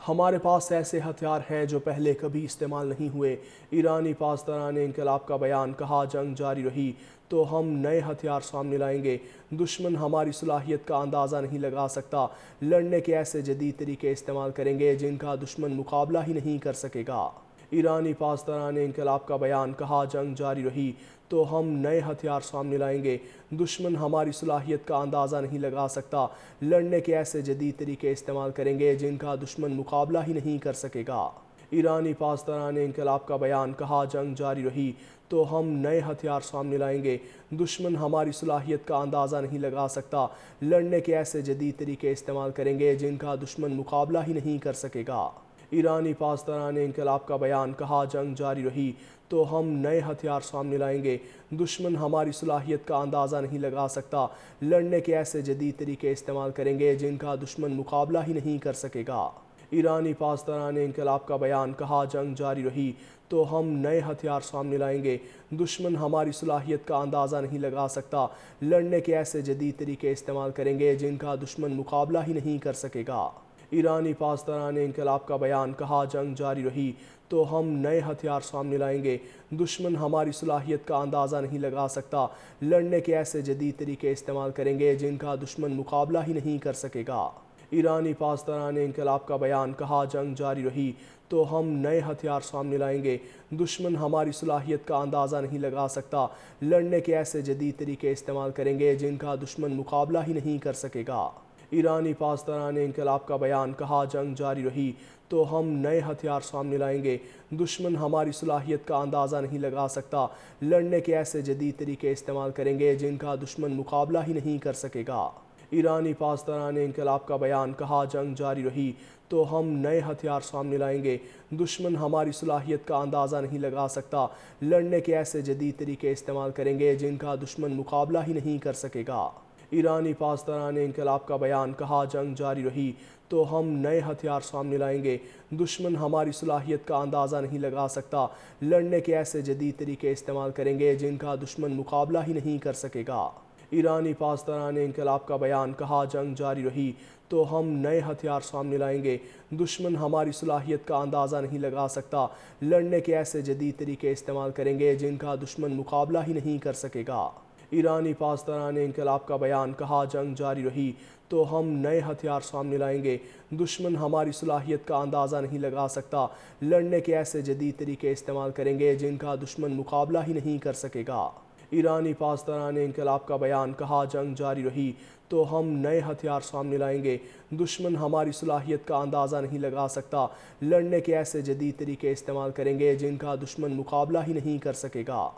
ہمارے پاس ایسے ہتھیار ہیں جو پہلے کبھی استعمال نہیں ہوئے۔ ایرانی پاسداران انقلاب کا بیان، کہا جنگ جاری رہی تو ہم نئے ہتھیار سامنے لائیں گے۔ دشمن ہماری صلاحیت کا اندازہ نہیں لگا سکتا۔ لڑنے کے ایسے جدید طریقے استعمال کریں گے جن کا دشمن مقابلہ ہی نہیں کر سکے گا۔ ایرانی پاسداران انقلاب کا بیان، کہا جنگ جاری رہی تو ہم نئے ہتھیار سامنے لائیں گے۔ دشمن ہماری صلاحیت کا اندازہ نہیں لگا سکتا۔ لڑنے کے ایسے جدید طریقے استعمال کریں گے جن کا دشمن مقابلہ ہی نہیں کر سکے گا۔ ایرانی پاسداران انقلاب کا بیان، کہا جنگ جاری رہی تو ہم نئے ہتھیار سامنے لائیں گے۔ دشمن ہماری صلاحیت کا اندازہ نہیں لگا سکتا۔ لڑنے کے ایسے جدید طریقے استعمال کریں گے جن کا دشمن مقابلہ ہی نہیں کر سکے گا۔ ایرانی پاسداران انقلاب کا بیان، کہا جنگ جاری رہی تو ہم نئے ہتھیار سامنے لائیں گے۔ دشمن ہماری صلاحیت کا اندازہ نہیں لگا سکتا۔ لڑنے کے ایسے جدید طریقے استعمال کریں گے جن کا دشمن مقابلہ ہی نہیں کر سکے گا۔ ایرانی پاسداران انقلاب کا بیان، کہا جنگ جاری رہی تو ہم نئے ہتھیار سامنے لائیں گے۔ دشمن ہماری صلاحیت کا اندازہ نہیں لگا سکتا۔ لڑنے کے ایسے جدید طریقے استعمال کریں گے جن کا دشمن مقابلہ ہی نہیں کر سکے گا۔ ایرانی پاسداران انقلاب کا بیان، کہا جنگ جاری رہی تو ہم نئے ہتھیار سامنے لائیں گے۔ دشمن ہماری صلاحیت کا اندازہ نہیں لگا سکتا۔ لڑنے کے ایسے جدید طریقے استعمال کریں گے جن کا دشمن مقابلہ ہی نہیں کر سکے گا۔ ایرانی پاسداران انقلاب کا بیان، کہا جنگ جاری رہی تو ہم نئے ہتھیار سامنے لائیں گے۔ دشمن ہماری صلاحیت کا اندازہ نہیں لگا سکتا۔ لڑنے کے ایسے جدید طریقے استعمال کریں گے جن کا دشمن مقابلہ ہی نہیں کر سکے گا۔ ایرانی پاسداران انقلاب کا بیان، کہا جنگ جاری رہی تو ہم نئے ہتھیار سامنے لائیں گے۔ دشمن ہماری صلاحیت کا اندازہ نہیں لگا سکتا۔ لڑنے کے ایسے جدید طریقے استعمال کریں گے جن کا دشمن مقابلہ ہی نہیں کر سکے گا۔ ایرانی پاسداران انقلاب کا بیان، کہا جنگ جاری رہی تو ہم نئے ہتھیار سامنے لائیں گے۔ دشمن ہماری صلاحیت کا اندازہ نہیں لگا سکتا۔ لڑنے کے ایسے جدید طریقے استعمال کریں گے جن کا دشمن مقابلہ ہی نہیں کر سکے گا۔ ایرانی پاسداران انقلاب کا بیان، کہا جنگ جاری رہی تو ہم نئے ہتھیار سامنے لائیں گے۔ دشمن ہماری صلاحیت کا اندازہ نہیں لگا سکتا۔ لڑنے کے ایسے جدید طریقے استعمال کریں گے جن کا دشمن مقابلہ ہی نہیں کر سکے گا۔ ایرانی پاسداران انقلاب کا بیان، کہا جنگ جاری رہی تو ہم نئے ہتھیار سامنے لائیں گے۔ دشمن ہماری صلاحیت کا اندازہ نہیں لگا سکتا۔ لڑنے کے ایسے جدید طریقے استعمال کریں گے جن کا دشمن مقابلہ ہی نہیں کر سکے گا۔ ایرانی پاسداران انقلاب کا بیان، کہا جنگ جاری رہی تو ہم نئے ہتھیار سامنے لائیں گے۔ دشمن ہماری صلاحیت کا اندازہ نہیں لگا سکتا۔ لڑنے کے ایسے جدید طریقے استعمال کریں گے جن کا دشمن مقابلہ ہی نہیں کر سکے گا۔ ایرانی پاسداران انقلاب کا بیان، کہا جنگ جاری رہی تو ہم نئے ہتھیار سامنے لائیں گے۔ دشمن ہماری صلاحیت کا اندازہ نہیں لگا سکتا۔ لڑنے کے ایسے جدید طریقے استعمال کریں گے جن کا دشمن مقابلہ ہی نہیں کر سکے گا۔